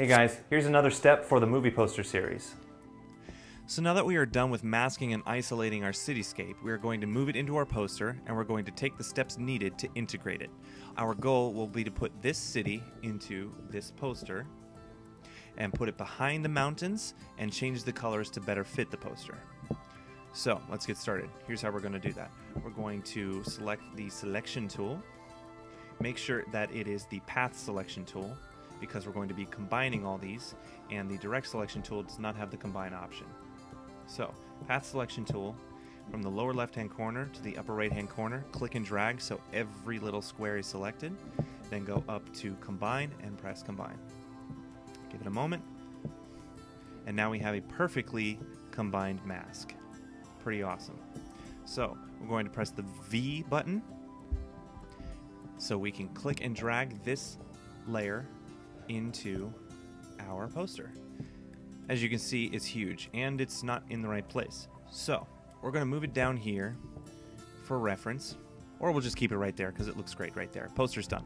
Hey guys, here's another step for the movie poster series. So now that we are done with masking and isolating our cityscape, we are going to move it into our poster and we're going to take the steps needed to integrate it. Our goal will be to put this city into this poster and put it behind the mountains and change the colors to better fit the poster. So let's get started. Here's how we're going to do that. We're going to select the selection tool. Make sure that it is the path selection tool, because we're going to be combining all these, and the direct selection tool does not have the combine option. So, path selection tool, from the lower left hand corner to the upper right hand corner, click and drag so every little square is selected, then go up to combine and press combine. Give it a moment, and now we have a perfectly combined mask. Pretty awesome. So, we're going to press the V button so we can click and drag this layer into our poster. As you can see, it's huge and it's not in the right place. So we're going to move it down here for reference, or we'll just keep it right there because it looks great right there. Poster's done.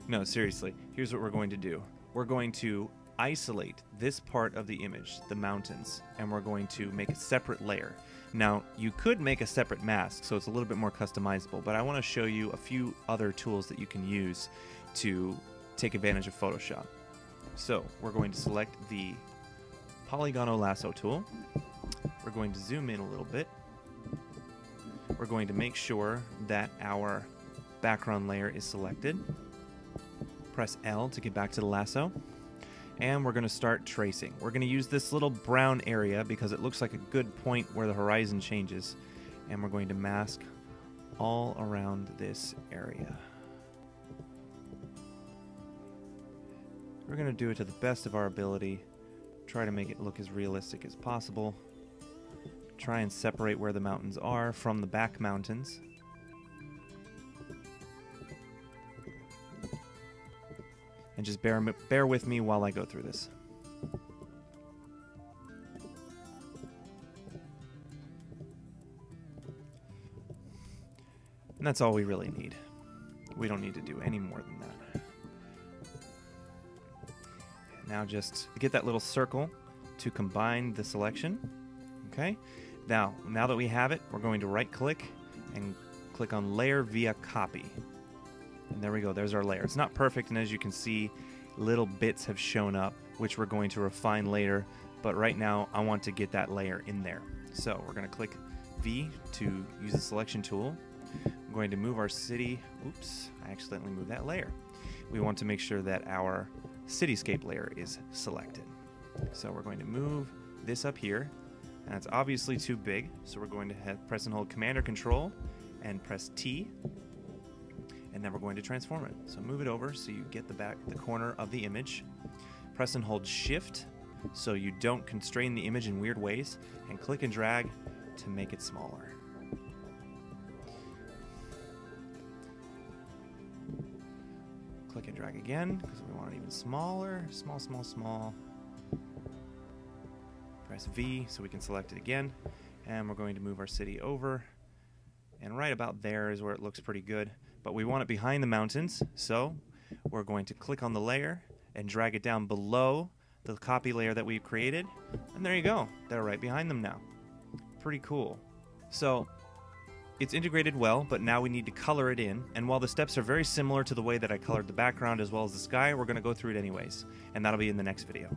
No, seriously, here's what we're going to do. We're going to isolate this part of the image, the mountains, and we're going to make a separate layer. Now, you could make a separate mask, so it's a little bit more customizable, but I want to show you a few other tools that you can use to take advantage of Photoshop. So we're going to select the Polygonal Lasso tool. We're going to zoom in a little bit. We're going to make sure that our background layer is selected. Press L to get back to the lasso. And we're going to start tracing. We're going to use this little brown area because it looks like a good point where the horizon changes. And we're going to mask all around this area. We're going to do it to the best of our ability. Try to make it look as realistic as possible. Try and separate where the mountains are from the back mountains. And just bear with me while I go through this. And that's all we really need. We don't need to do any more than that. Now just get that little circle to combine the selection. Okay. Now that we have it, we're going to right click and click on layer via copy. And there we go, there's our layer. It's not perfect, and as you can see, little bits have shown up, which we're going to refine later, but right now I want to get that layer in there. So we're going to click V to use the selection tool. I'm going to move our city. Oops, I accidentally moved that layer. We want to make sure that our cityscape layer is selected. So we're going to move this up here, and it's obviously too big, so we're going to press and hold Command or Control and press T, and then we're going to transform it. So move it over so you get the corner of the image. Press and hold Shift so you don't constrain the image in weird ways, and click and drag to make it smaller. Click and drag again because we want it even smaller. Small, small, small. Press V so we can select it again, and we're going to move our city over, and right about there is where it looks pretty good, but we want it behind the mountains, so we're going to click on the layer and drag it down below the copy layer that we've created, and there you go, they're right behind them now. Pretty cool. So it's integrated well, but now we need to color it in, and while the steps are very similar to the way that I colored the background as well as the sky, we're going to go through it anyways, and that'll be in the next video.